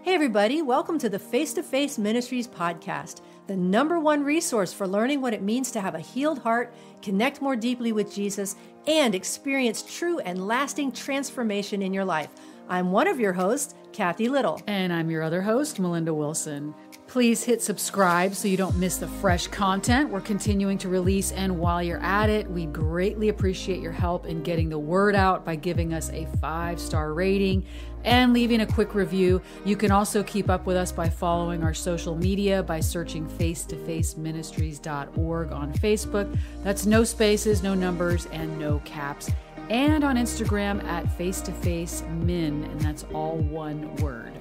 Hey everybody, welcome to the Face-to-Face Ministries podcast, the #1 resource for learning what it means to have a healed heart, connect more deeply with Jesus, and experience true and lasting transformation in your life. I'm one of your hosts, Kathy Little. And I'm your other host, Melinda Wilson. Please hit subscribe so you don't miss the fresh content we're continuing to release. And while you're at it, we greatly appreciate your help in getting the word out by giving us a 5-star rating and leaving a quick review. You can also keep up with us by following our social media by searching face2faceministries.org on Facebook. That's no spaces, no numbers, and no caps. And on Instagram at face2facemin, and that's all one word.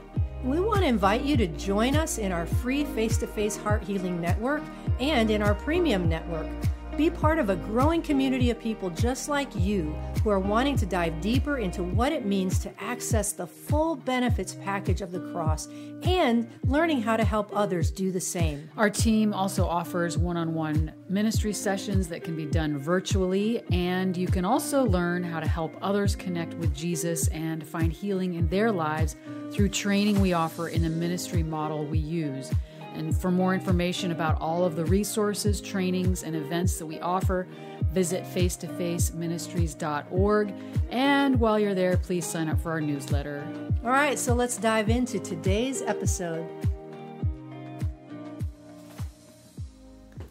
We want to invite you to join us in our free Face-to-Face Heart Healing Network and in our premium network. Be part of a growing community of people just like you who are wanting to dive deeper into what it means to access the full benefits package of the cross and learning how to help others do the same. Our team also offers one-on-one ministry sessions that can be done virtually, and you can also learn how to help others connect with Jesus and find healing in their lives through training we offer in the ministry model we use. And for more information about all of the resources, trainings, and events that we offer, visit face2faceministries.org. And while you're there, please sign up for our newsletter. All right, so let's dive into today's episode.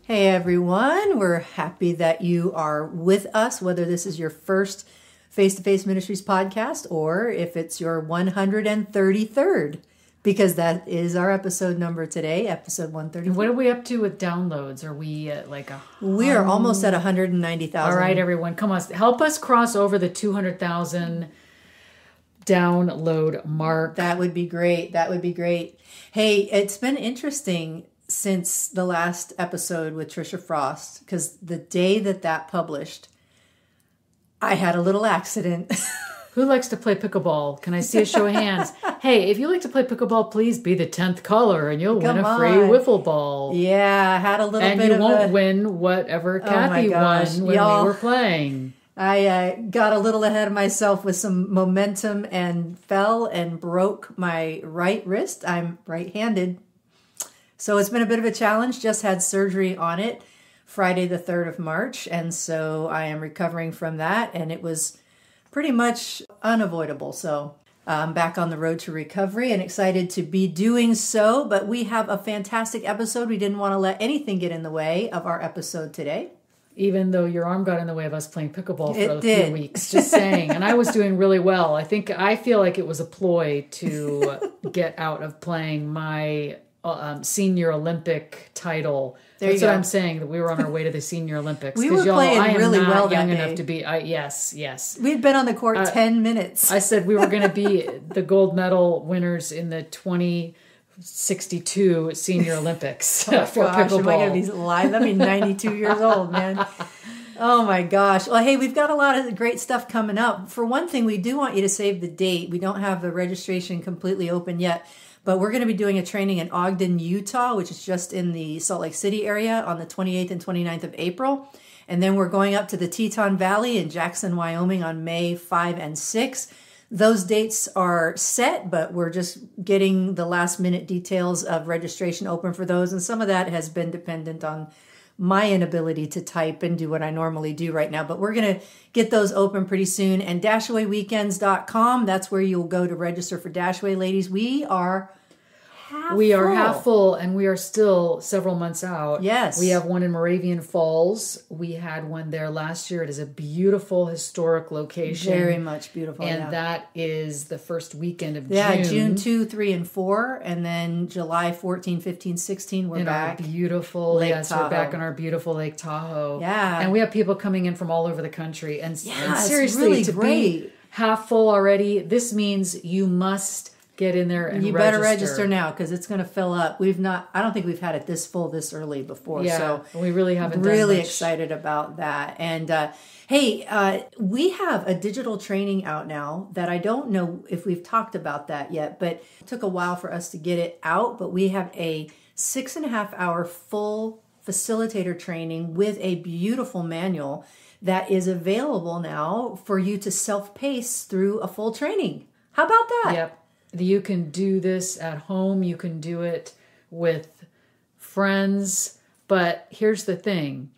Hey everyone, we're happy that you are with us, whether this is your first Face-to-Face Ministries podcast or if it's your 133rd. Because that is our episode number today, episode 134. What are we up to with downloads? Are we at like We are almost at 190,000. All right, everyone, come on. Help us cross over the 200,000 download mark. That would be great. That would be great. Hey, it's been interesting since the last episode with Trisha Frost, because the day that published, I had a little accident. Who likes to play pickleball? Can I see a show of hands? Hey, if you like to play pickleball, please be the 10th caller and you'll win a free wiffle ball. Yeah, I had a little bit of And you won't win whatever Kathy won when we were playing. I got a little ahead of myself with some momentum and fell and broke my right wrist. I'm right-handed. So it's been a bit of a challenge. Just had surgery on it Friday the 3rd of March. And so I am recovering from that. And it was pretty much unavoidable. So I'm back on the road to recovery and excited to be doing so. But we have a fantastic episode. We didn't want to let anything get in the way of our episode today. Even though your arm got in the way of us playing pickleball for a few weeks. Just saying. And I was doing really well. I feel like it was a ploy to get out of playing my senior Olympic title. That's what I'm saying, that we were on our way to the Senior Olympics. We were playing really well that day. I am not young enough to be, yes. We'd been on the court 10 minutes. I said we were going to be the gold medal winners in the 2062 Senior Olympics for pickleball. Am I going to be alive? I'll be 92 years old, man. Oh my gosh. Well, hey, we've got a lot of great stuff coming up. For one thing, we do want you to save the date. We don't have the registration completely open yet. But we're going to be doing a training in Ogden, Utah, which is just in the Salt Lake City area on the 28th and 29th of April. And then we're going up to the Teton Valley in Jackson, Wyoming on May 5 and 6. Those dates are set, but we're just getting the last minute details of registration open for those. And some of that has been dependent on my inability to type and do what I normally do right now. But we're going to get those open pretty soon. And dashawayweekends.com, that's where you'll go to register for Dashaway. Ladies, we are half full, and we are still several months out. Yes. We have one in Moravian Falls. We had one there last year. It is a beautiful historic location. Very much beautiful. And that is the first weekend of June. Yeah, June 2, 3, and 4. And then July 14, 15, 16, we're back. Our beautiful Lake Tahoe. We're back on our beautiful Lake Tahoe. Yeah. And we have people coming in from all over the country. And seriously, it's really to great. Be half full already, this means you must get in there and you better register now because it's going to fill up. I don't think we've had it this full this early before. Yeah, so we really haven't really done much. Excited about that. And hey, we have a digital training out now that I don't know if we've talked about that yet, but it took a while for us to get it out. But we have a 6.5-hour full facilitator training with a beautiful manual that is available now for you to self-pace through a full training. How about that? Yep. You can do this at home. You can do it with friends. But here's the thing.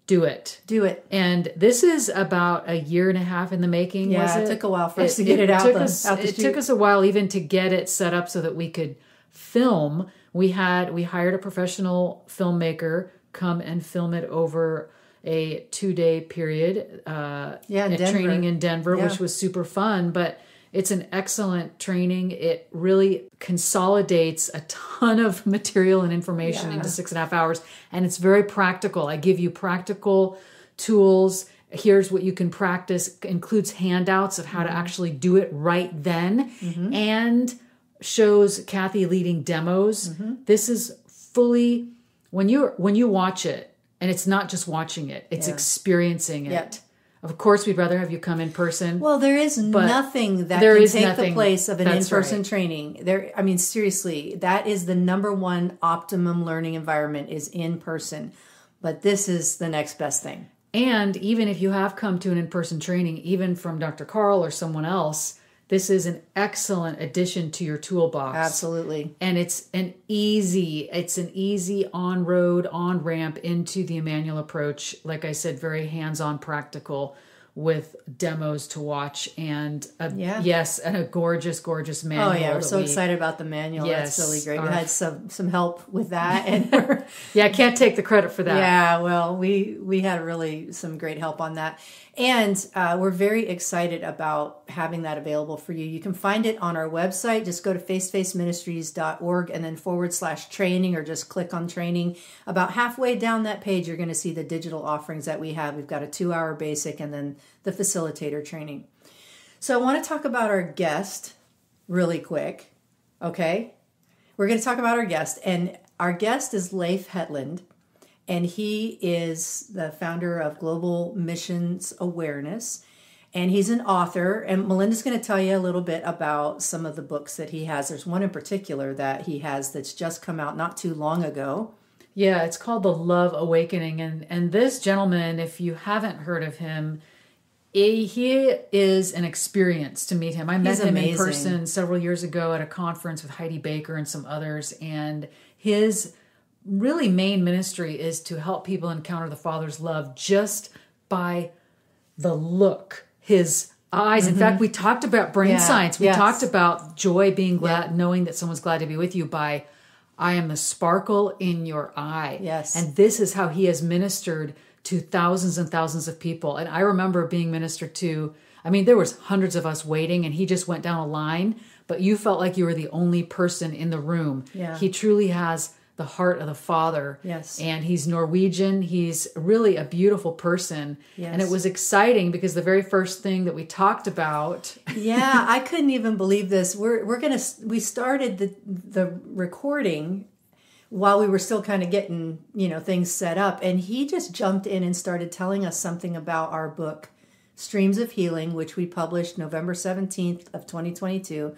Do it. Do it. And this is about a year and a half in the making, was it? Yeah, it took a while for us to get it out the It street. took us a while even to get it set up so that we could film. We hired a professional filmmaker come and film it over a 2-day period. In Training in Denver, Yeah. which was super fun. But it's an excellent training. It really consolidates a ton of material and information into 6.5 hours. And it's very practical. I give you practical tools. Here's what you can practice. Includes handouts of how to actually do it right then. And shows Kathy leading demos. This is fully, when you watch it, and it's not just watching it, it's experiencing it. Yep. Of course, we'd rather have you come in person. Well, there is nothing that can take the place of an in-person training. I mean, seriously, that is the number one optimum learning environment is in person. But this is the next best thing. And even if you have come to an in-person training, even from Dr. Carl or someone else, this is an excellent addition to your toolbox. Absolutely. And it's an easy on-road, on-ramp into the Emmanuel approach. Like I said, very hands-on practical with demos to watch and a gorgeous, gorgeous manual. Oh yeah, we're so excited about the manual. Yes, that's really great. We had some help with that, and I can't take the credit for that. Yeah, well, we had really some great help on that, and we're very excited about having that available for you. You can find it on our website. Just go to facefaceministries.org and then /training, or just click on training. About halfway down that page, you're going to see the digital offerings that we have. We've got a 2-hour basic and then the facilitator training. So I want to talk about our guest really quick. Okay. We're going to talk about our guest, and our guest is Leif Hetland, and he is the founder of Global Missions Awareness, and he's an author, and Melinda's going to tell you a little bit about some of the books that he has. There's one in particular that he has that's just come out not too long ago. Yeah, it's called The Love Awakening, and this gentleman, if you haven't heard of him, he is an experience to meet him. I met him in person several years ago at a conference with Heidi Baker and some others. And his really main ministry is to help people encounter the Father's love just by the look, his eyes. In fact, we talked about brain science. We talked about joy, being glad, knowing that someone's glad to be with you by, I am the sparkle in your eye. Yes. And this is how he has ministered to thousands and thousands of people. And I remember being ministered to, I mean, there was hundreds of us waiting, and he just went down a line, but you felt like you were the only person in the room. Yeah. He truly has the heart of the Father. Yes. And he's Norwegian. He's really a beautiful person. Yes. And it was exciting because the very first thing that we talked about. Yeah, I couldn't even believe this. We started the recording while we were still kind of getting, things set up. And he just jumped in and started telling us something about our book, Streams of Healing, which we published November 17th of 2022.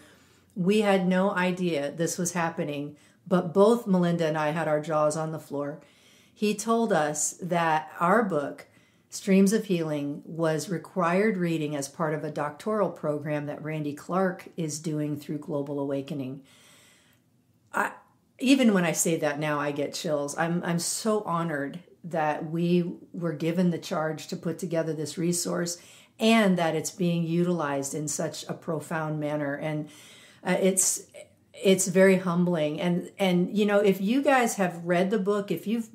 We had no idea this was happening, but both Melinda and I had our jaws on the floor. He told us that our book, Streams of Healing, was required reading as part of a doctoral program that Randy Clark is doing through Global Awakening. Even when I say that now, I get chills. I'm so honored that we were given the charge to put together this resource and that it's being utilized in such a profound manner. And it's very humbling. And if you guys have read the book, if you've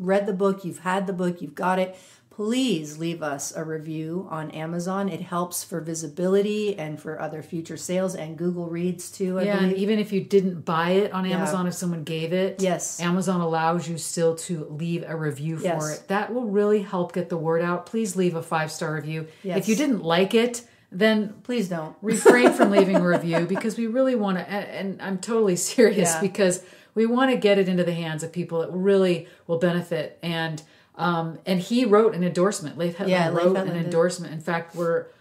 read the book, you've had the book, you've got it, please leave us a review on Amazon. It helps for visibility and for other future sales, and Google Reads too, I believe. And even if you didn't buy it on Amazon, if someone gave it, yes, Amazon allows you still to leave a review for it. That will really help get the word out. Please leave a 5-star review. Yes. If you didn't like it, then please don't. Refrain from leaving a review, because we really want to, and I'm totally serious, because we want to get it into the hands of people that really will benefit. And he wrote an endorsement. Leif Hetland wrote an endorsement. In fact,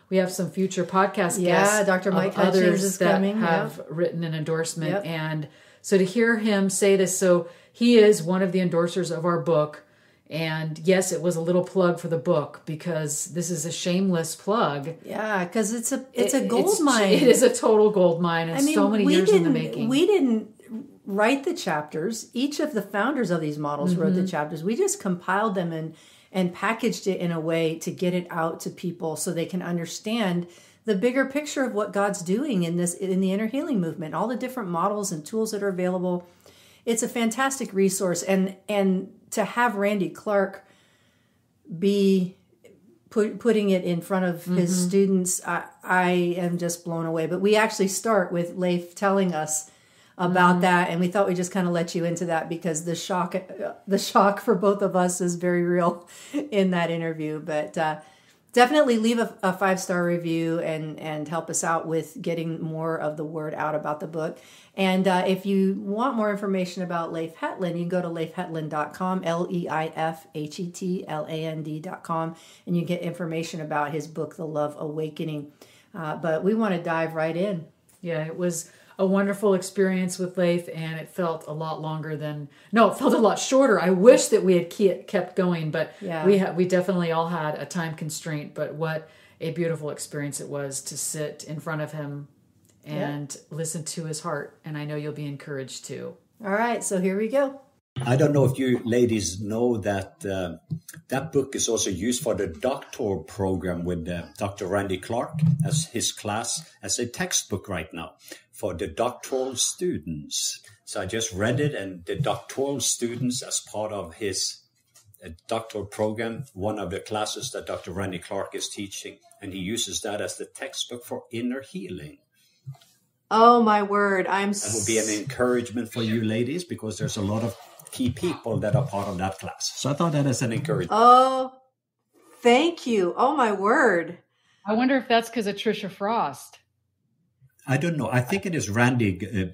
we have some future podcast guests. Dr. Mike others Hutchins is that coming. have written an endorsement. And so to hear him say this, so he is one of the endorsers of our book. And yes, it was a little plug for the book because this is a shameless plug. Yeah, because it's a gold mine. It is a total gold mine, and so many years in the making. We didn't write the chapters. Each of the founders of these models wrote the chapters. We just compiled them and packaged it in a way to get it out to people so they can understand the bigger picture of what God's doing in the inner healing movement, all the different models and tools that are available. It's a fantastic resource, and to have Randy Clark be putting it in front of his students, I am just blown away. But we actually start with Leif telling us about that, and we thought we'd just kind of let you into that because the shock for both of us is very real in that interview. But definitely leave a 5-star review and help us out with getting more of the word out about the book. And if you want more information about Leif Hetland, you can go to leifhetland.com, LeifHetland.com, and you get information about his book, The Love Awakening. But we want to dive right in. Yeah, it was a wonderful experience with Leif, and it felt a lot it felt a lot shorter. I wish that we had kept going, but we definitely all had a time constraint. But what a beautiful experience it was to sit in front of him and listen to his heart. And I know you'll be encouraged too. All right, so here we go. I don't know if you ladies know that that book is also used for the doctoral program with Dr. Randy Clark as his class, as a textbook right now for the doctoral students. So I just read it, and the doctoral students, as part of his doctoral program, one of the classes that Dr. Randy Clark is teaching, and he uses that as the textbook for inner healing. Oh, my word. That would be an encouragement for you ladies, because there's a lot of key people that are part of that class. So I thought that as an encouragement. Oh, thank you. Oh, my word. I wonder if that's because of Trisha Frost. I don't know. I think it is Randy.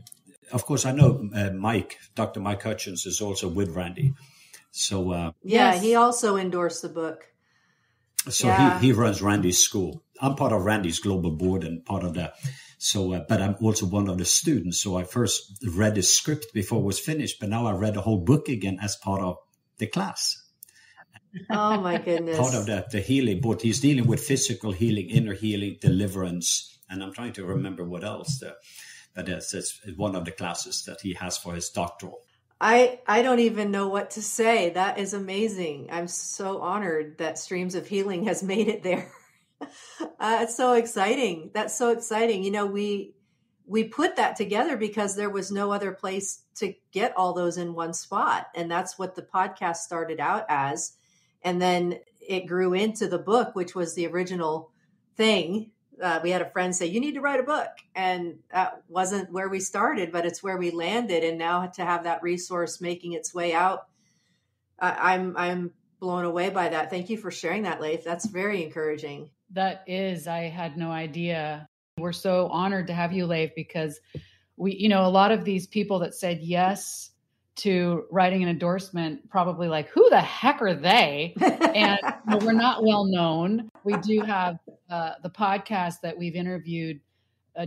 Of course, I know Mike, Dr. Mike Hutchins is also with Randy. So he also endorsed the book. So he runs Randy's school. I'm part of Randy's global board and part of that. So, but I'm also one of the students. So I first read the script before it was finished, but now I read the whole book again as part of the class. Oh my goodness. Part of that, the healing, but he's dealing with physical healing, inner healing, deliverance. And I'm trying to remember what else. But it's one of the classes that he has for his doctoral. I don't even know what to say. That is amazing. I'm so honored that Streams of Healing has made it there. It's so exciting. That's so exciting. You know, we put that together because there was no other place to get all those in one spot. And that's what the podcast started out as. And then it grew into the book, which was the original thing. We had a friend say, you need to write a book. And that wasn't where we started, but it's where we landed. And now to have that resource making its way out, I'm blown away by that. Thank you for sharing that, Leif. That's very encouraging. That is, I had no idea. We're so honored to have you, Leif, because a lot of these people that said yes to writing an endorsement, probably like, who the heck are they? And we're not well known. We do have the podcast that we've interviewed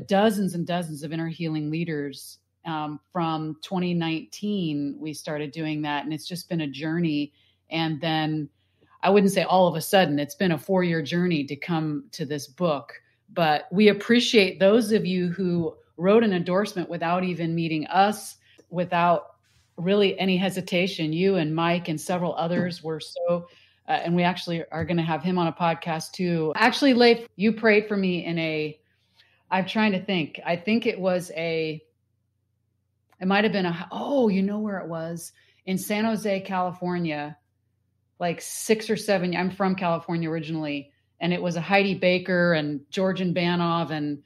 dozens and dozens of inner healing leaders. From 2019, we started doing that, and it's just been a journey. And then I wouldn't say all of a sudden, it's been a 4-year journey to come to this book. But we appreciate those of you who wrote an endorsement without even meeting us, without really any hesitation. You and Mike and several others were so, and we actually are going to have him on a podcast too. Actually, Leif, you prayed for me I'm trying to think. I think it might've been you know where it was? In San Jose, California, like 6 or 7. I'm from California originally. And it was a Heidi Baker and Georgian Banov and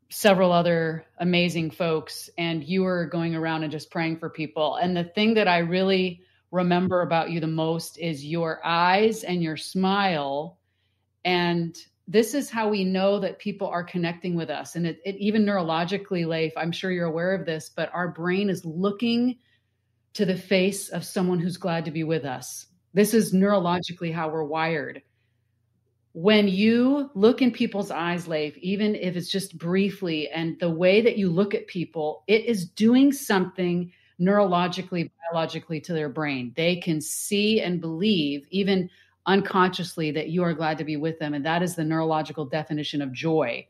several other amazing folks. And you were going around and just praying for people. And the thing that I really remember about you the most is your eyes and your smile. And this is how we know that people are connecting with us. And it even neurologically, Leif, I'm sure you're aware of this, but our brain is looking to the face of someone who's glad to be with us. This is neurologically how we're wired. When you look in people's eyes, Leif, even if it's just briefly, and the way that you look at people, it is doing something neurologically, biologically to their brain. They can see and believe, even unconsciously, that you are glad to be with them. And that is the neurological definition of joy,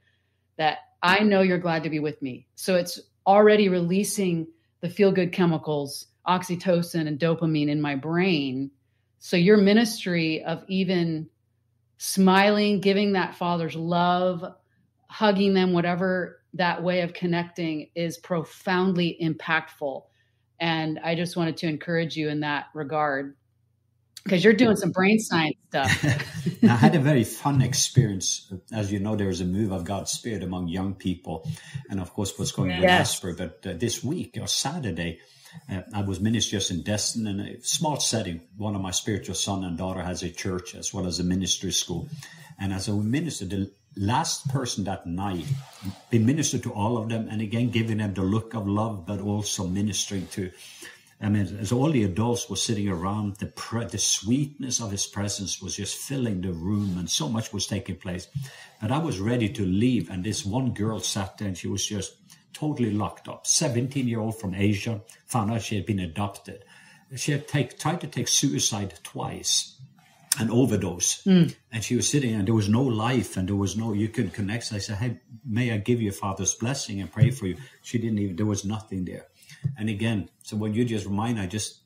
that I know you're glad to be with me. So it's already releasing the feel-good chemicals, oxytocin and dopamine in my brain. So your ministry of even smiling, giving that father's love, hugging them, whatever that way of connecting is profoundly impactful. And I just wanted to encourage you in that regard, because you're doing some brain science stuff. I had a very fun experience. As you know, there's a move of God's Spirit among young people. And of course, what's going on in Asper. But this week or Saturday, I was ministering just in Destin in a small setting. One of my spiritual son and daughter has a church as well as a ministry school. And as I ministered, the last person that night, we ministered to all of them. And again, giving them the look of love, but also ministering to, as all the adults were sitting around, the sweetness of his presence was just filling the room, and so much was taking place. But I was ready to leave, and this one girl sat there, and she was just totally locked up. 17-year-old from Asia, found out she had been adopted. She had tried to take suicide twice, an overdose. And she was sitting, and there was no life, and there was no, you couldn't connect. So I said, hey, may I give you Father's blessing and pray for you? She didn't even, there was nothing there. And again, so when you just remind, I just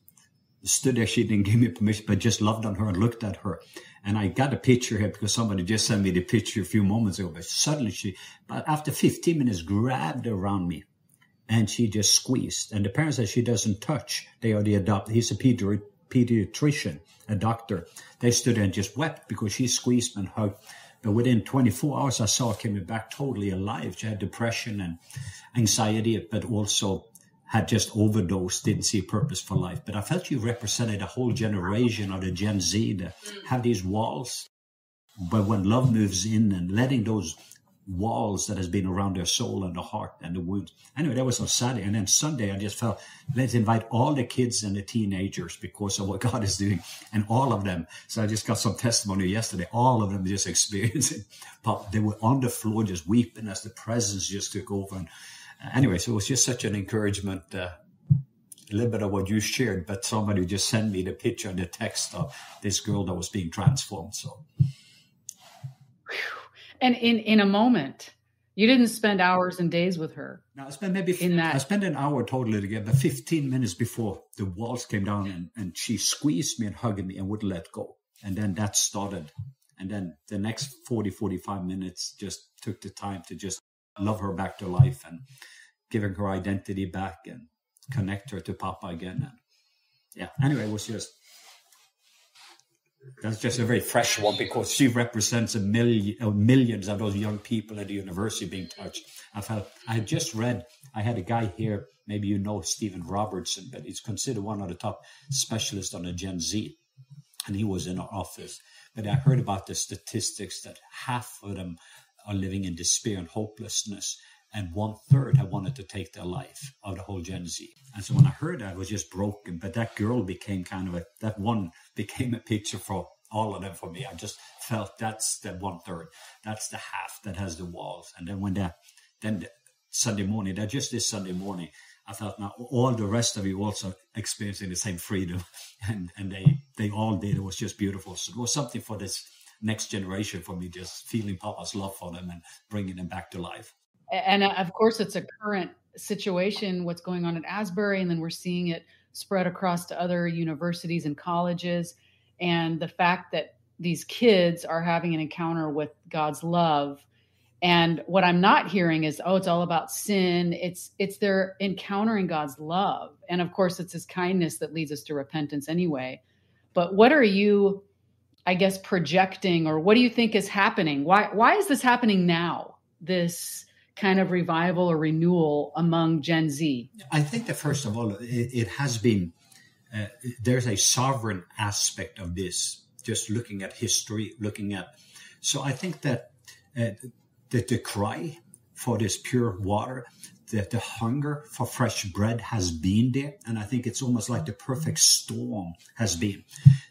stood there. She didn't give me permission, but just loved on her and looked at her. And I got a picture here because somebody just sent me the picture a few moments ago. But suddenly but after 15 minutes, grabbed around me and she just squeezed. And the parents said she doesn't touch. They are the adopted. He's a pediatrician, a doctor. They stood there and just wept because she squeezed and hugged. But within 24 hours, I saw her coming back totally alive. She had depression and anxiety, but also had just overdosed, didn't see a purpose for life. But I felt you represented a whole generation of the Gen Z that have these walls. But when love moves in and letting those walls that has been around their soul and the heart and the wounds. Anyway, that was on Saturday. And then Sunday, I just felt, let's invite all the kids and the teenagers because of what God is doing. And all of them. So I just got some testimony yesterday. All of them just experiencing. They were on the floor just weeping as the presence just took over. And anyway, so it was just such an encouragement, a little bit of what you shared, but somebody just sent me the picture and the text of this girl that was being transformed. So, and in a moment, you didn't spend hours and days with her. No, I spent I spent an hour totally together, but 15 minutes before the walls came down and she squeezed me and hugged me and wouldn't let go. And then that started. And then the next 45 minutes just took the time to just love her back to life and giving her identity back and connect her to Papa again. And anyway, it was that's just a very fresh one because she represents millions of those young people at the university being touched. I just read, I had a guy here, maybe you know Stephen Robertson, but he's considered one of the top specialists on the Gen Z. And he was in our office. But I heard about the statistics that half of them are living in despair and hopelessness, and 1/3 have wanted to take their life of the whole Gen Z. And so when I heard that, I was just broken. But that girl became that one became a picture for all of them for me. I just felt that's the 1/3. That's the half that has the walls. And then Sunday morning, this Sunday morning, I felt now all the rest of you also experiencing the same freedom. And they all did. It was just beautiful. So it was something for this next generation for me, just feeling Papa's love for them and bringing them back to life. And of course, it's a current situation, what's going on at Asbury, and then we're seeing it spread across to other universities and colleges. And the fact that these kids are having an encounter with God's love. And what I'm not hearing is, it's all about sin. It's they're encountering God's love. And of course, it's his kindness that leads us to repentance anyway. But what are you, I guess, projecting, or what do you think is happening? Why is this happening now? This kind of revival or renewal among Gen Z? I think that first of all, it has been, there's a sovereign aspect of this, just looking at history, so I think that the cry for this pure water, the hunger for fresh bread has been there. And I think it's almost like the perfect storm has been.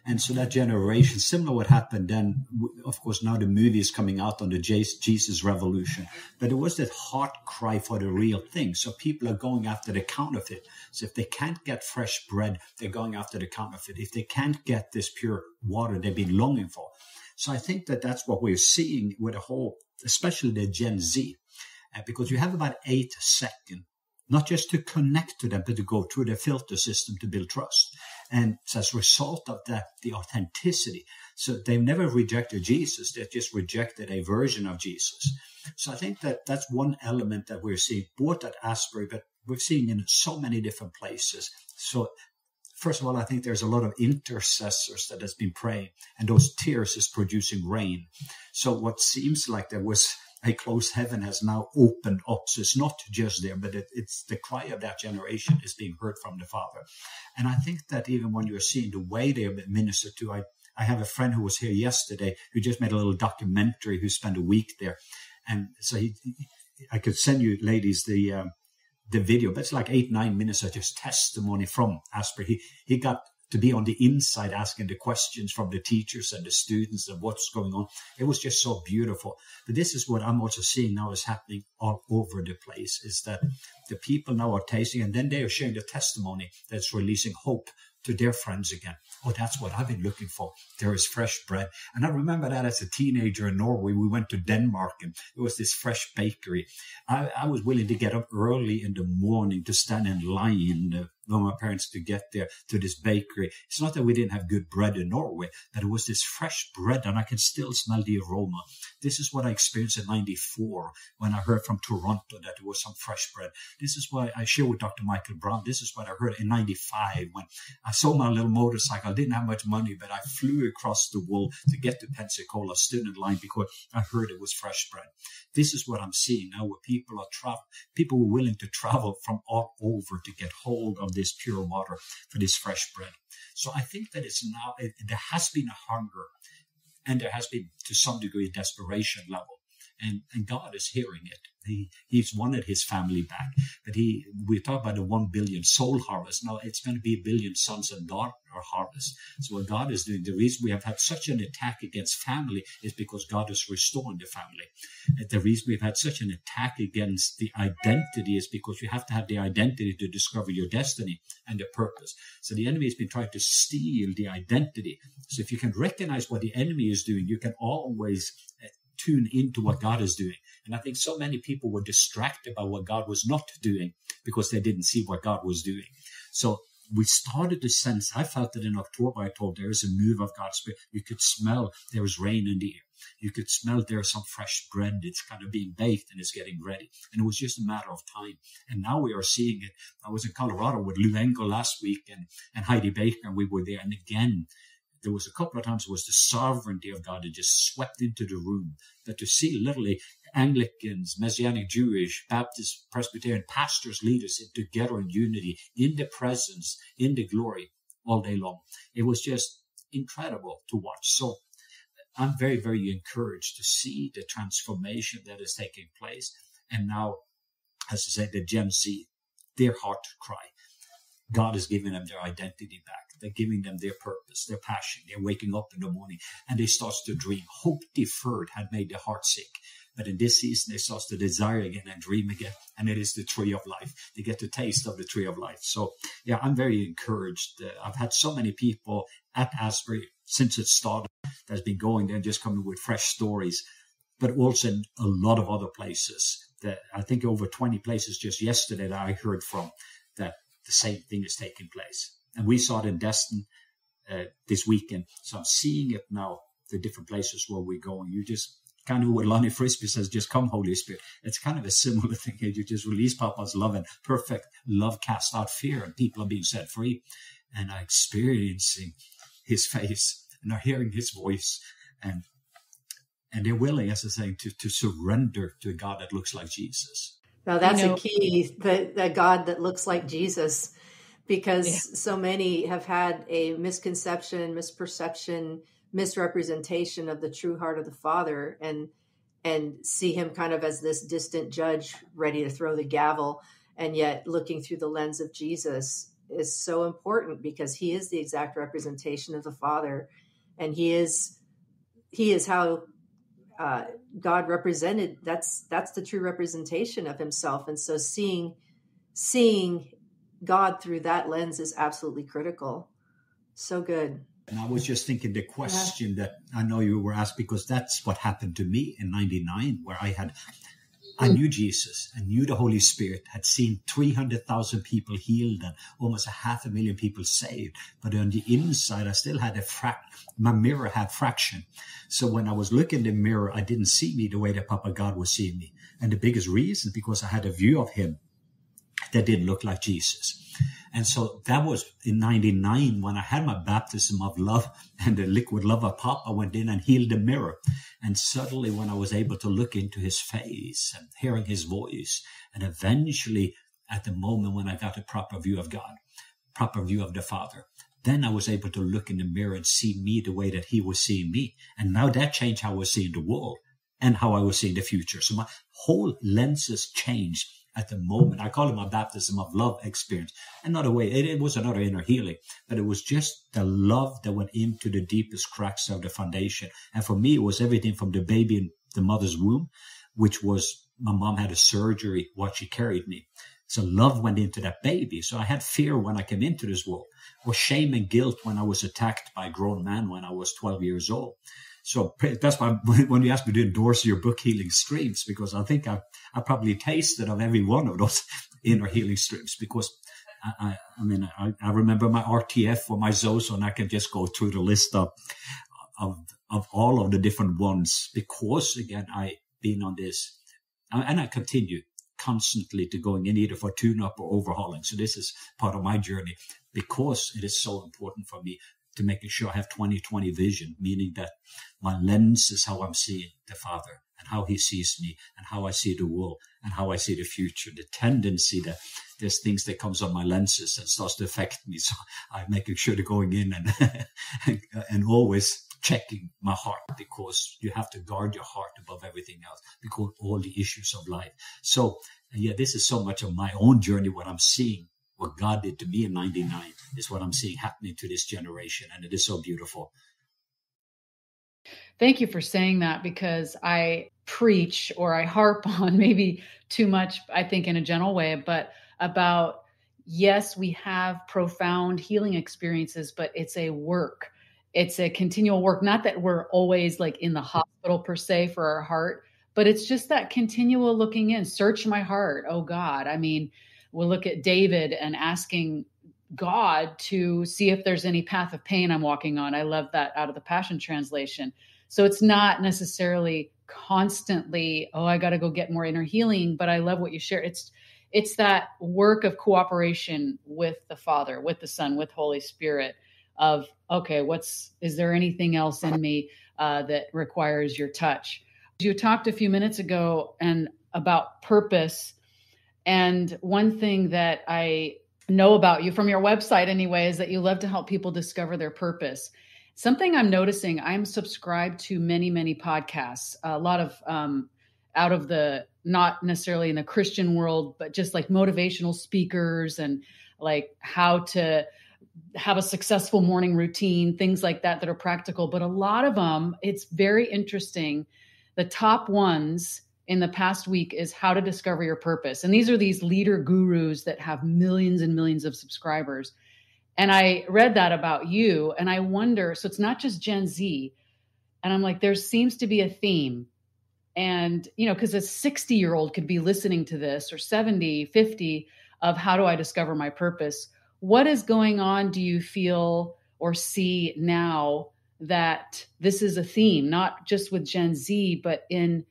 And so that generation, similar what happened then, of course, now the movie is coming out on the Jesus Revolution. But it was that heart cry for the real thing. So people are going after the counterfeit. So if they can't get fresh bread, they're going after the counterfeit. If they can't get this pure water they've been longing for. So I think that that's what we're seeing with the whole, especially the Gen Z. Because you have about 8 seconds, not just to connect to them, but to go through the filter system to build trust. And so as a result of that, the authenticity. So they've never rejected Jesus. They've just rejected a version of Jesus. So I think that that's one element that we're seeing, both at Asbury, but we're seeing in so many different places. So first of all, I think there's a lot of intercessors that has been praying, and those tears is producing rain. So what seems like there was a closed heaven has now opened up. So it's not just there, but it's the cry of that generation is being heard from the Father. And I think that even when you're seeing the way they're ministered to, I have a friend who was here yesterday who just made a little documentary, who spent a week there. And so I could send you ladies the video, but it's like 8-9 minutes of just testimony from Asbury. He got to be on the inside asking the questions from the teachers and the students and what's going on. It was just so beautiful. But this is what I'm also seeing now is happening all over the place, is that the people now are tasting, and then they are sharing the testimony that's releasing hope to their friends again. Oh, that's what I've been looking for. There is fresh bread. And I remember that as a teenager in Norway, we went to Denmark and it was this fresh bakery. I was willing to get up early in the morning to stand in line with my parents to get there to this bakery. It's not that we didn't have good bread in Norway, but it was this fresh bread and I can still smell the aroma. This is what I experienced in 94 when I heard from Toronto that there was some fresh bread. This is why I share with Dr. Michael Brown. This is what I heard in 95 when I sold my little motorcycle. I didn't have much money, but I flew across the world to get to Pensacola, stood in line because I heard it was fresh bread. This is what I'm seeing now, where people are willing to travel from all over to get hold of this pure water for this fresh bread. So I think that it's now, there has been a hunger and there has been to some degree a desperation level. And God is hearing it. He's wanted his family back. But we talk about the 1 billion soul harvest. Now it's going to be 1 billion sons and daughters harvest. So what God is doing, the reason we have had such an attack against family is because God is restoring the family. And the reason we've had such an attack against the identity is because you have to have the identity to discover your destiny and the purpose. So the enemy has been trying to steal the identity. So if you can recognize what the enemy is doing, you can always tune into what God is doing. And I think so many people were distracted by what God was not doing because they didn't see what God was doing. So we started to sense, I felt it in October, I told there is a move of God's Spirit. You could smell there was rain in the air. You could smell there's some fresh bread. It's kind of being baked and it's getting ready. And it was just a matter of time. And now we are seeing it. I was in Colorado with Lou Engle last week and Heidi Baker, and we were there. And again, there was a couple of times it was the sovereignty of God that just swept into the room. But to see literally Anglicans, Messianic Jewish, Baptist, Presbyterian, pastors, leaders together in unity, in the presence, in the glory all day long. It was just incredible to watch. So I'm very, very encouraged to see the transformation that is taking place. And now, as I said, the Gen Z, their heart cry. God is giving them their identity back. They're giving them their purpose, their passion. They're waking up in the morning and they start to dream. Hope deferred had made their heart sick. But in this season, they start to desire again and dream again. And it is the tree of life. They get to taste of the tree of life. So, yeah, I'm very encouraged. I've had so many people at Asbury since it started that's been going there and just coming with fresh stories, but also in a lot of other places. I think over 20 places just yesterday that I heard from that the same thing is taking place. And we saw it in Destin this weekend. So I'm seeing it now, the different places where we're going. You just kind of what Lonnie Frisbee says, just come, Holy Spirit. It's kind of a similar thing. You just release Papa's love, and perfect love casts out fear, and people are being set free and are experiencing his face and are hearing his voice. And they're willing, as I say, to surrender to a God that looks like Jesus. Now that's a key, the God that looks like Jesus, because so many have had a misconception, misperception, misrepresentation of the true heart of the Father. And and see him kind of as this distant judge ready to throw the gavel. And yet looking through the lens of Jesus is so important, because he is the exact representation of the Father. And he is how God represented. That's the true representation of himself. And so seeing God through that lens is absolutely critical. So good. And I was just thinking the question that I know you were asked, because that's what happened to me in 99, where I knew Jesus, I knew the Holy Spirit, had seen 300,000 people healed and almost 500,000 people saved. But on the inside, I still had my mirror had fraction. So when I was looking in the mirror, I didn't see me the way that Papa God was seeing me. And the biggest reason, because I had a view of him that didn't look like Jesus. And so that was in 99 when I had my baptism of love, and the liquid love of Papa went in and healed the mirror. And suddenly when I was able to look into his face and hearing his voice, and eventually at the moment when I got a proper view of God, proper view of the Father, then I was able to look in the mirror and see me the way that he was seeing me. And now that changed how I was seeing the world and how I was seeing the future. So my whole lenses changed at the moment. I call it my baptism of love experience. Another way, it was another inner healing, but it was just the love that went into the deepest cracks of the foundation. And for me, it was everything from the baby in the mother's womb, which was, my mom had a surgery while she carried me. So love went into that baby. So I had fear when I came into this world, or shame and guilt when I was attacked by a grown man when I was 12 years old. So that's why when you asked me to endorse your book, Healing Streams, because I think I probably tasted of every one of those inner healing streams, because I remember my RTF or my Zozo, and I can just go through the list of all of the different ones, because again, I've been on this, and I continue constantly to going in either for tune-up or overhauling. So this is part of my journey, because it is so important for me to making sure I have 20/20 vision, meaning that my lens is how I'm seeing the Father and how he sees me and how I see the world and how I see the future. The tendency that there's things that comes on my lenses and starts to affect me. So I'm making sure to going in and always checking my heart, because you have to guard your heart above everything else, because all the issues of life. So yeah, this is so much of my own journey, what I'm seeing. What God did to me in 99 is what I'm seeing happening to this generation. And it is so beautiful. Thank you for saying that, because I preach, or I harp on, maybe too much, I think in a general way, but about, yes, we have profound healing experiences, but it's a work. It's a continual work. Not that we're always like in the hospital per se for our heart, but it's just that continual looking in, search my heart. Oh God. I mean, we'll look at David and asking God to see if there's any path of pain I'm walking on. I love that out of the Passion Translation. So it's not necessarily constantly, oh, I got to go get more inner healing, but I love what you share. It's that work of cooperation with the Father, with the Son, with Holy Spirit of, okay, is there anything else in me that requires your touch? You talked a few minutes ago and about purpose. And one thing that I know about you from your website anyway, is that you love to help people discover their purpose. Something I'm noticing, I'm subscribed to many, many podcasts, a lot of out of the, not necessarily in the Christian world, but just like motivational speakers and like how to have a successful morning routine, things like that are practical. But a lot of them, it's very interesting. The top ones in the past week is how to discover your purpose. And these are these leader gurus that have millions and millions of subscribers. And I read that about you, and I wonder, so it's not just Gen Z. And I'm like, there seems to be a theme. And, because a 60-year-old could be listening to this, or 70, 50, of how do I discover my purpose? What is going on, do you feel or see now that this is a theme, not just with Gen Z, but and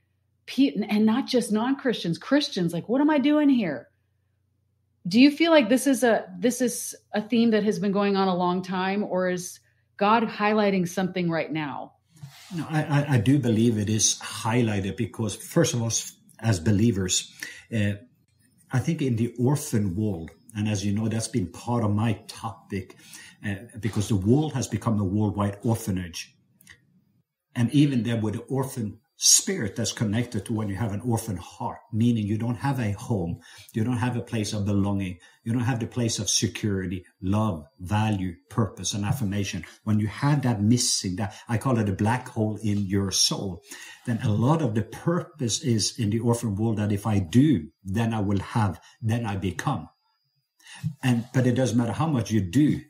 not just non-Christians, Christians, like, what am I doing here? Do you feel like this is a theme that has been going on a long time, or is God highlighting something right now? No, I do believe it is highlighted because, first of all, as believers, I think in the orphan world, and as you know, that's been part of my topic, because the world has become a worldwide orphanage. And even there with the orphan spirit that's connected to when you have an orphan heart, meaning you don't have a home, you don't have a place of belonging, you don't have the place of security, love, value, purpose, and affirmation. When you have that missing, that I call it a black hole in your soul, then a lot of the purpose is in the orphan world that if I do, then I will have, then I become. But it doesn't matter how much you do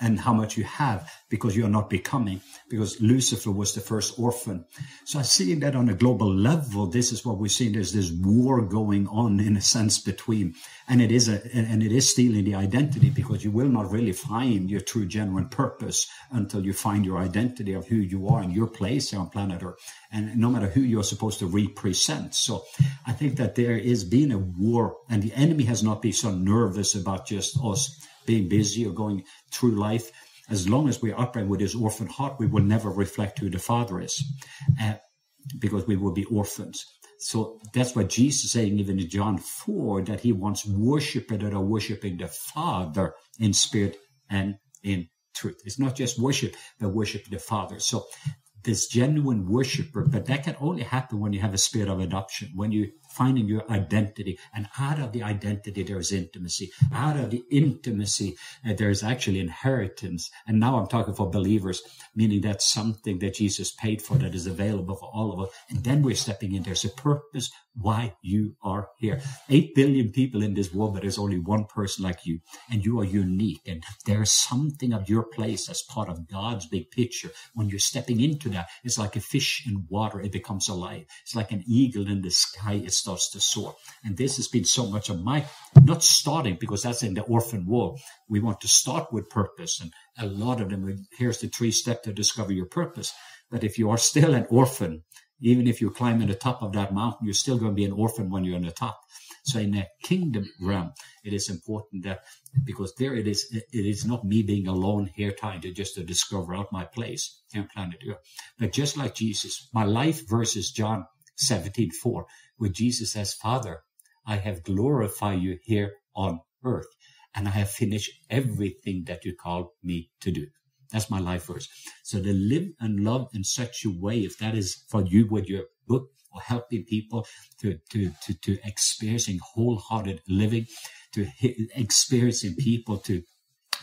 and how much you have, because you are not becoming, because Lucifer was the first orphan. So I see that on a global level, this is what we're seeing. There's this war going on in a sense between, and it is stealing the identity, because you will not really find your true genuine purpose until you find your identity of who you are and your place on planet Earth, and no matter who you're supposed to represent. So I think that there is being a war, and the enemy has not been so nervous about just us being busy or going through life. As long as we operate with this orphan heart, we will never reflect who the Father is, because we will be orphans. So that's what Jesus is saying even in John 4, that he wants worshipers that are worshiping the Father in spirit and in truth. It's not just worship, but worship the Father. So this genuine worshiper, but that can only happen when you have a spirit of adoption, when you finding your identity, and out of the identity there is intimacy. Out of the intimacy there is actually inheritance. And now I'm talking for believers, meaning that's something that Jesus paid for, that is available for all of us. And then we're stepping in. There's a purpose why you are here. 8 billion people in this world, but there's only one person like you, and you are unique. And there's something of your place as part of God's big picture. When you're stepping into that, it's like a fish in water. It becomes alive. It's like an eagle in the sky. It starts to soar. And this has been so much of my, not starting, because that's in the orphan world. We want to start with purpose. And a lot of them, here's the 3 steps to discover your purpose. But if you are still an orphan, even if you climb in the top of that mountain, you're still going to be an orphan when you're on the top. So in the kingdom realm, it is important that, because there it is not me being alone here trying to just to discover out my place on planet Earth. But just like Jesus, my life verse is John 17:4, where Jesus says, Father, I have glorified you here on earth, and I have finished everything that you called me to do. That's my life verse. So to live and love in such a way, if that is for you with your book, or helping people to experiencing wholehearted living, to experiencing people, to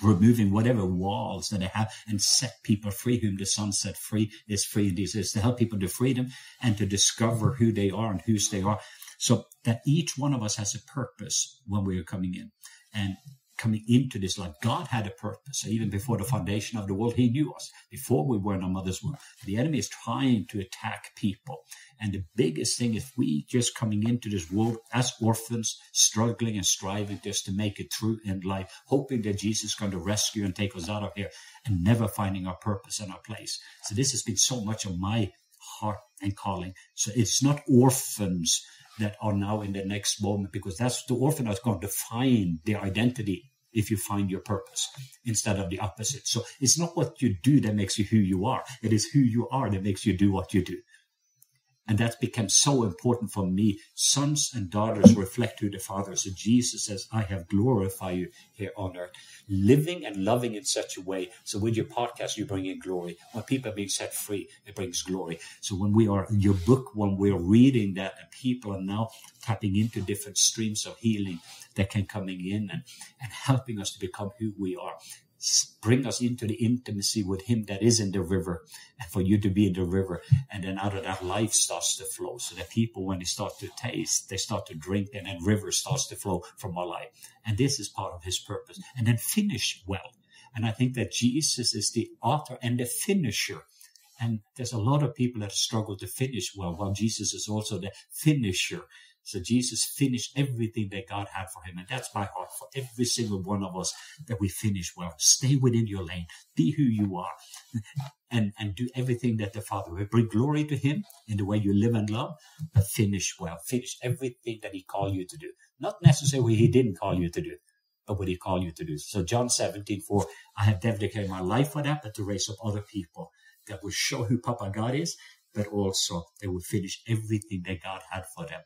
removing whatever walls that they have and set people free. Whom the Son set free is free indeed. So it's to help people to freedom and to discover who they are and whose they are. So that each one of us has a purpose when we are coming in. And coming into this life, God had a purpose. So even before the foundation of the world, he knew us. Before we were in our mother's womb. The enemy is trying to attack people. And the biggest thing is we just coming into this world as orphans, struggling and striving just to make it through in life, hoping that Jesus is going to rescue and take us out of here, and never finding our purpose and our place. So this has been so much of my heart and calling. So it's not orphans that are now in the next moment, because that's the orphan that's going to find their identity if you find your purpose instead of the opposite. So it's not what you do that makes you who you are. It is who you are that makes you do what you do. And that's become so important for me. Sons and daughters reflect who the Father is. So Jesus says, I have glorified you here on earth. Living and loving in such a way. So with your podcast, you bring in glory. When people are being set free, it brings glory. So when we are in your book, when we're reading that, and people are now tapping into different streams of healing that can coming in and helping us to become who we are. Bring us into the intimacy with him that is in the river, and for you to be in the river. And then out of that, life starts to flow, so that people, when they start to taste, they start to drink, and then river starts to flow from our life. And this is part of his purpose. And then finish well. And I think that Jesus is the author and the finisher. And there's a lot of people that struggle to finish well, while Jesus is also the finisher. So Jesus finished everything that God had for him. And that's my heart for every single one of us, that we finish well. Stay within your lane. Be who you are. And do everything that the Father will. Bring glory to him in the way you live and love, but finish well. Finish everything that he called you to do. Not necessarily what he didn't call you to do, but what he called you to do. So John 17:4, I have dedicated my life for that, but to raise up other people that will show who Papa God is, but also they will finish everything that God had for them.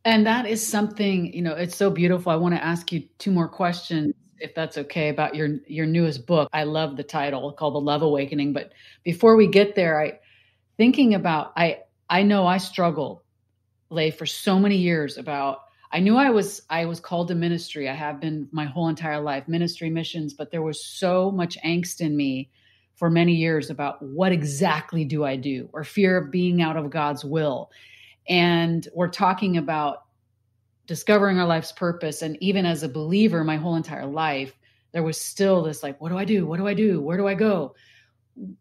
And that is something, it's so beautiful. I want to ask you 2 more questions, if that's okay, about your newest book. I love the title, called The Love Awakening. But before we get there, I I know I struggled, Leif, for so many years about, I knew I was called to ministry. I have been my whole entire life, ministry, missions, but there was so much angst in me for many years about what exactly do I do, or fear of being out of God's will. And we're talking about discovering our life's purpose. And even as a believer, my whole entire life, there was still this like, what do I do? What do I do? Where do I go?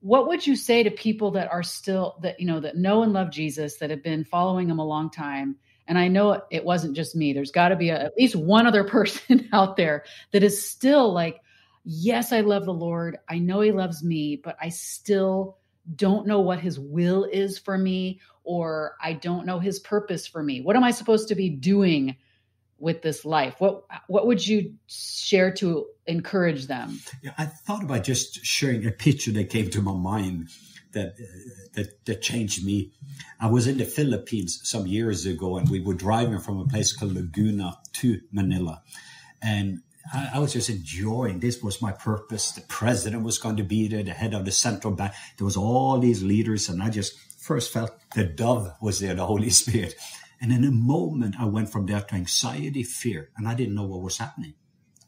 What would you say to people that are still, that, that know and love Jesus, that have been following him a long time? And I know it wasn't just me. There's got to be at least one other person out there that is still like, yes, I love the Lord. I know he loves me, but I still don't know what his will is for me, or I don't know his purpose for me. What am I supposed to be doing with this life? What would you share to encourage them? Yeah, I thought about just sharing a picture that came to my mind that changed me. I was in the Philippines some years ago, and we were driving from a place called Laguna to Manila. And I was just enjoying. This was my purpose. The president was going to be there, the head of the central bank. There was all these leaders, and I just first felt the dove was there, the Holy Spirit. And in a moment, I went from there to anxiety, fear, and I didn't know what was happening.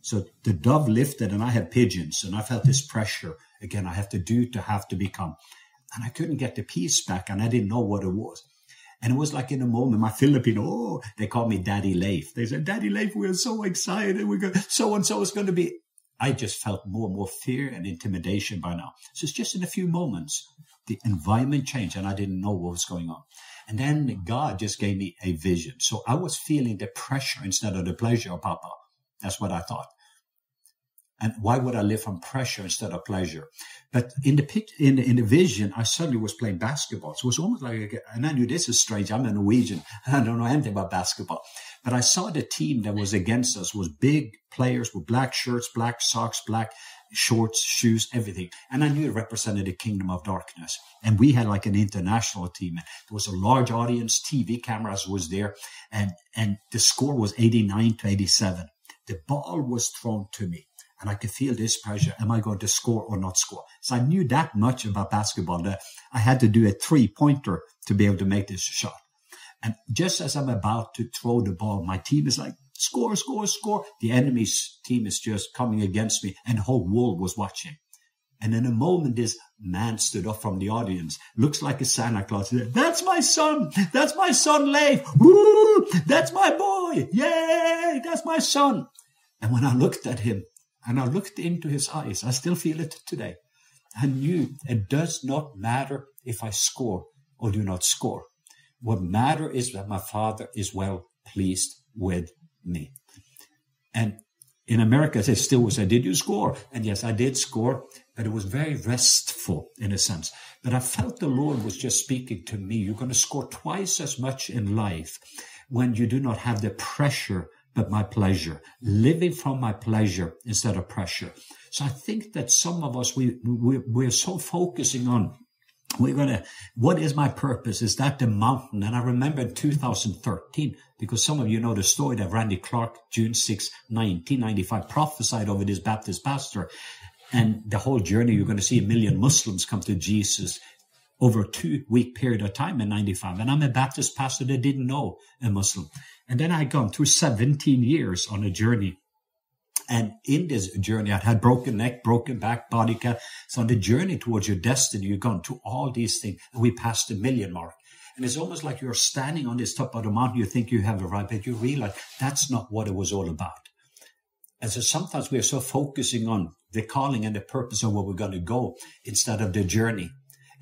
So the dove lifted, and I had pigeons, and I felt this pressure. Again, I have to become. And I couldn't get the peace back, and I didn't know what it was. And it was like in a moment, my Filipino, they called me Daddy Leif. They said, Daddy Leif, we're so excited. So-and-so is going to be. I just felt more and more fear and intimidation by now. So it's just in a few moments, the environment changed, and I didn't know what was going on. And then God just gave me a vision. So I was feeling the pressure instead of the pleasure, Papa. That's what I thought. And why would I live from pressure instead of pleasure? But in the vision, I suddenly was playing basketball. So it was almost like, and I knew this is strange. I'm a Norwegian. I don't know anything about basketball. But I saw the team that was against us was big players with black shirts, black socks, black shorts, shoes, everything. And I knew it represented the kingdom of darkness. And we had like an international team. And there was a large audience, TV cameras was there. And the score was 89-87. The ball was thrown to me. And I could feel this pressure. Am I going to score or not score? So I knew that much about basketball that I had to do a 3-pointer to be able to make this shot. And just as I'm about to throw the ball, my team is like, score, score, score. The enemy's team is just coming against me, and the whole world was watching. And in a moment, this man stood up from the audience. Looks like a Santa Claus. He said, that's my son. That's my son, Leif. Woo! That's my boy. Yay! That's my son. And when I looked at him, and I looked into his eyes, I still feel it today. I knew it does not matter if I score or do not score. What matters is that my Father is well pleased with me. And in America, they still would say, did you score? And yes, I did score, but it was very restful in a sense. But I felt the Lord was just speaking to me. You're going to score twice as much in life when you do not have the pressure but my pleasure, living from my pleasure instead of pressure. So I think that some of us, we're so focusing on, what is my purpose? Is that the mountain? And I remember in 2013, because some of you know the story that Randy Clark, June 6, 1995, prophesied over this Baptist pastor. And the whole journey, you're going to see 1 million Muslims come to Jesus over a 2-week period of time in 95. And I'm a Baptist pastor that didn't know a Muslim. And then I'd gone through 17 years on a journey. And in this journey, I'd had broken neck, broken back, body cut. So on the journey towards your destiny, you've gone through all these things. And we passed the 1 million mark. And it's almost like you're standing on this top of the mountain. You think you have the right, but you realize that's not what it was all about. And so sometimes we are so focusing on the calling and the purpose of where we're going to go instead of the journey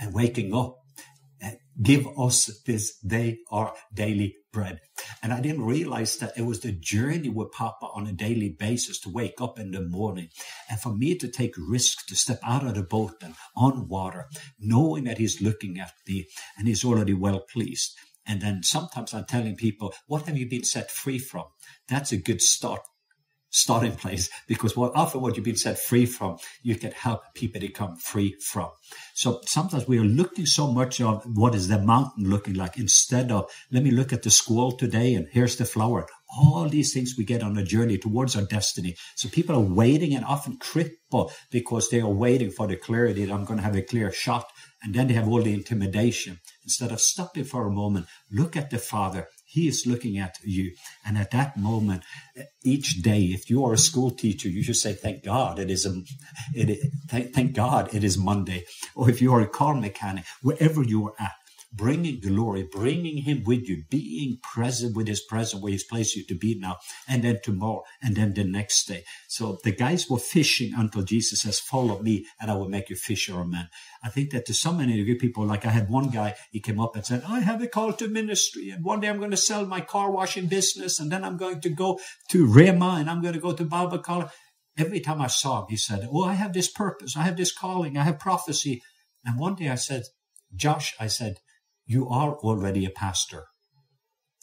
and waking up. Give us this day our daily bread. And I didn't realize that it was the journey with Papa on a daily basis to wake up in the morning. And for me to take risks, to step out of the boat and on water, knowing that he's looking at me and he's already well pleased. And then sometimes I'm telling people, what have you been set free from? That's a good starting place, because often what you've been set free from, you can help people become free from. So sometimes we are looking so much of what is the mountain looking like instead of, let me look at the squall today and here's the flower. All these things we get on a journey towards our destiny. So people are waiting and often crippled because they are waiting for the clarity that I'm going to have a clear shot. And then they have all the intimidation. instead of stopping for a moment, look at the Father. He is looking at you. And at that moment, each day, if you are a school teacher, you should say, thank God thank God it is Monday. Or if you are a car mechanic, wherever you are at, bringing glory, bringing him with you, being present with his presence where he's placed you to be now, and then tomorrow, and then the next day. So the guys were fishing until Jesus says, follow me, and I will make you fisher of men. I think that to so many people, like I had one guy, he came up and said, I have a call to ministry, and one day I'm going to sell my car washing business, and then I'm going to go to Rema, and I'm going to go to Bible college. Every time I saw him, he said, oh, I have this purpose, I have this calling, I have prophecy. And one day I said, Josh, I said, you are already a pastor.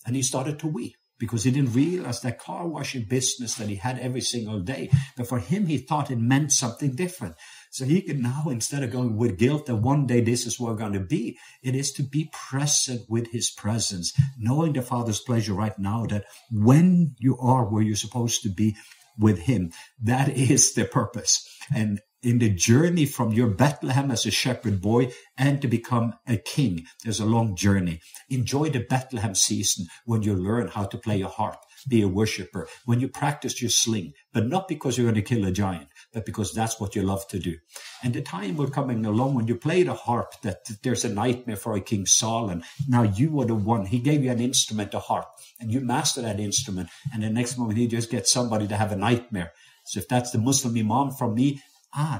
And he started to weep because he didn't realize that car washing business that he had every single day. But for him, he thought it meant something different. So he can now, instead of going with guilt that one day this is where we're going to be, it is to be present with his presence, knowing the Father's pleasure right now that when you are where you're supposed to be with him, that is the purpose. And in the journey from your Bethlehem as a shepherd boy and to become a king, there's a long journey. Enjoy the Bethlehem season when you learn how to play a harp, be a worshiper, when you practice your sling, but not because you're going to kill a giant, but because that's what you love to do. And the time will coming along when you play the harp that there's a nightmare for a King Saul, and now you are the one. He gave you an instrument, a harp, and you master that instrument, and the next moment he just gets somebody to have a nightmare. So if that's the Muslim imam from me,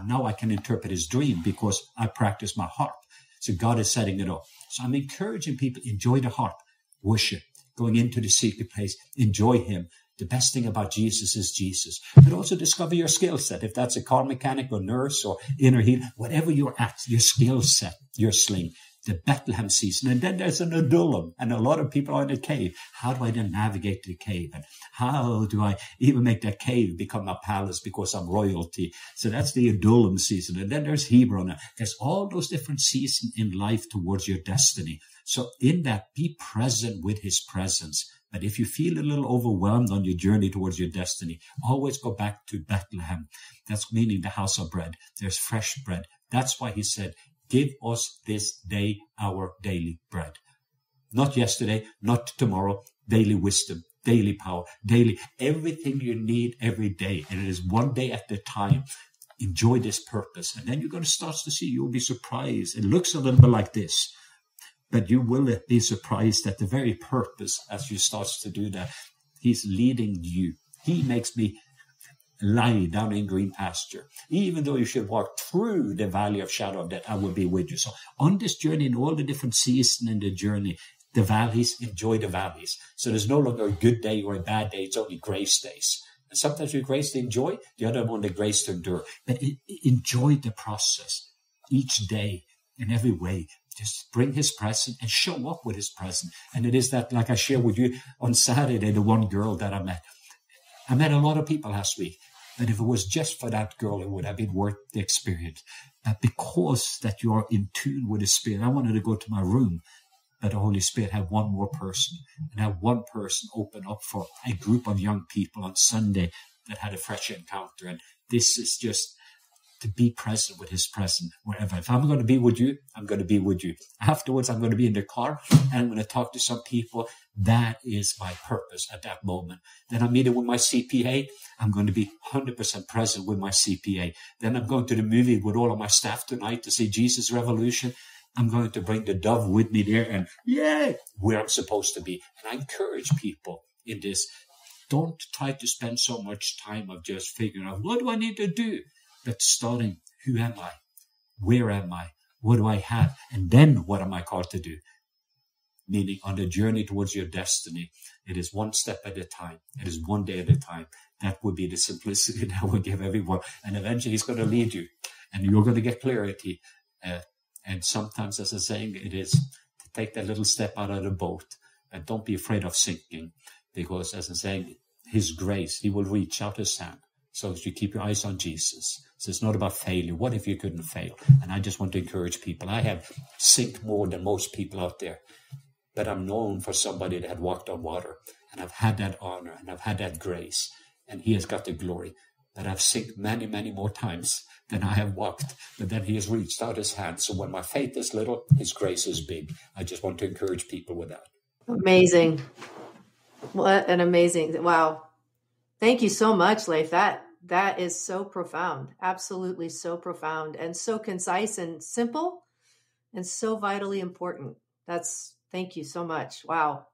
now I can interpret his dream because I practice my harp. So God is setting it up. So I'm encouraging people, enjoy the harp, worship, going into the secret place, enjoy him. The best thing about Jesus is Jesus. But also discover your skill set. If that's a car mechanic or nurse or inner healer, whatever you're at, your skill set, your sling, the Bethlehem season. And then there's an Adullam, and a lot of people are in a cave. How do I then navigate the cave? And how do I even make that cave become a palace because I'm royalty? So that's the Adullam season. And then there's Hebron. There's all those different seasons in life towards your destiny. So in that, be present with his presence. But if you feel a little overwhelmed on your journey towards your destiny, always go back to Bethlehem. That's meaning the house of bread. There's fresh bread. That's why he said, give us this day our daily bread. Not yesterday, not tomorrow, daily wisdom, daily power, daily, everything you need every day. And it is one day at a time. Enjoy this purpose. And then you're going to start to see, you'll be surprised. It looks a little bit like this, but you will be surprised at the very purpose as you start to do that. He's leading you. He makes me lie down in green pasture. Even though you should walk through the valley of shadow of death, I will be with you. So on this journey, in all the different seasons in the journey, the valleys, enjoy the valleys. So there's no longer a good day or a bad day. It's only grace days. And sometimes we grace to enjoy, the other one the grace to endure. But enjoy the process each day in every way. Just bring his presence and show up with his presence. And it is that, like I shared with you on Saturday, the one girl that I met. I met a lot of people last week, but if it was just for that girl, it would have been worth the experience. But because that you are in tune with the Spirit, I wanted to go to my room, but the Holy Spirit had one more person, and have one person open up for a group of young people on Sunday that had a fresh encounter. And this is just to be present with his presence wherever. If I'm going to be with you, I'm going to be with you. Afterwards, I'm going to be in the car and I'm going to talk to some people. That is my purpose at that moment. Then I'm meeting with my CPA. I'm going to be 100% present with my CPA. Then I'm going to the movie with all of my staff tonight to see Jesus Revolution. I'm going to bring the dove with me there and where I'm supposed to be. And I encourage people in this. Don't try to spend so much time of just figuring out, what do I need to do? But starting, who am I? Where am I? What do I have? And then what am I called to do? Meaning on the journey towards your destiny, it is one step at a time. It is one day at a time. That would be the simplicity that I would give everyone. And eventually he's going to lead you and you're going to get clarity. And sometimes, as I'm saying, it is to take that little step out of the boat and don't be afraid of sinking, because as I'm saying, his grace, he will reach out his hand. So you keep your eyes on Jesus. So it's not about failure. What if you couldn't fail? And I just want to encourage people. I have sinked more than most people out there, but I'm known for somebody that had walked on water, and I've had that honor and I've had that grace, and he has got the glory. that I've sinned many, many more times than I have walked. But then he has reached out his hand. So when my faith is little, his grace is big. I just want to encourage people with that. Amazing. What an amazing, wow. Thank you so much, Leif. That is so profound. Absolutely so profound and so concise and simple and so vitally important. Thank you so much. Wow.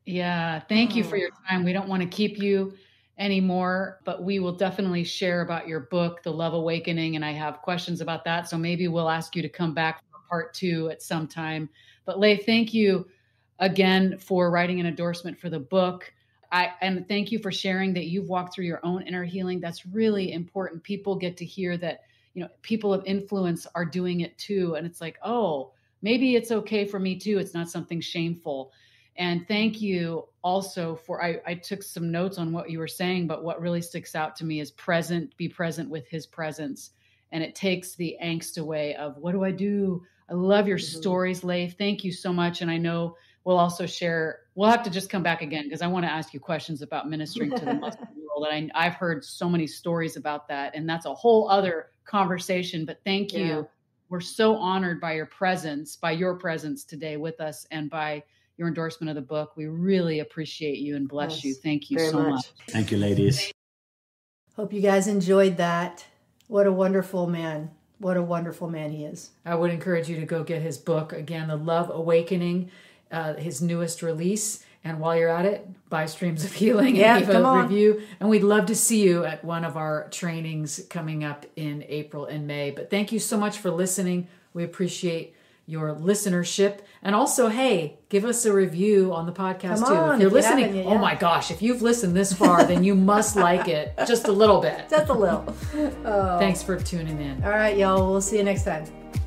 Yeah. Thank you for your time. We don't want to keep you anymore, but we will definitely share about your book, The Love Awakening. And I have questions about that. So maybe we'll ask you to come back for part 2 at some time. But Leif, thank you again for writing an endorsement for the book. And thank you for sharing that you've walked through your own inner healing. That's really important. People get to hear that, people of influence are doing it too. And it's like, oh, maybe it's okay for me too. It's not something shameful. And thank you also for, I took some notes on what you were saying, but what really sticks out to me is be present with his presence. And it takes the angst away of what do I do? I love your stories, Leif. Thank you so much. And I know we'll also share, we'll have to just come back again because I want to ask you questions about ministering to the Muslim world. And I've heard so many stories about that. And that's a whole other conversation. But thank you. Yeah. We're so honored by your presence today with us and by your endorsement of the book. We really appreciate you and bless you. Thank you so much. Thank you, ladies. Hope you guys enjoyed that. What a wonderful man. What a wonderful man he is. I would encourage you to go get his book. Again, The Love Awakening, his newest release. And while you're at it, buy Streams of Healing and leave a review. And we'd love to see you at one of our trainings coming up in April and May. But thank you so much for listening. We appreciate your listenership. And also, hey, give us a review on the podcast too. If you're listening, oh my gosh, if you've listened this far, then you must like it just a little bit. Just a little. Thanks for tuning in. All right, y'all. We'll see you next time.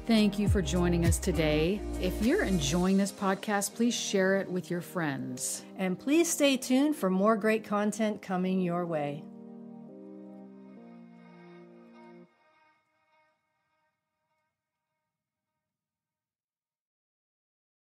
Thank you for joining us today. If you're enjoying this podcast, please share it with your friends. And please stay tuned for more great content coming your way.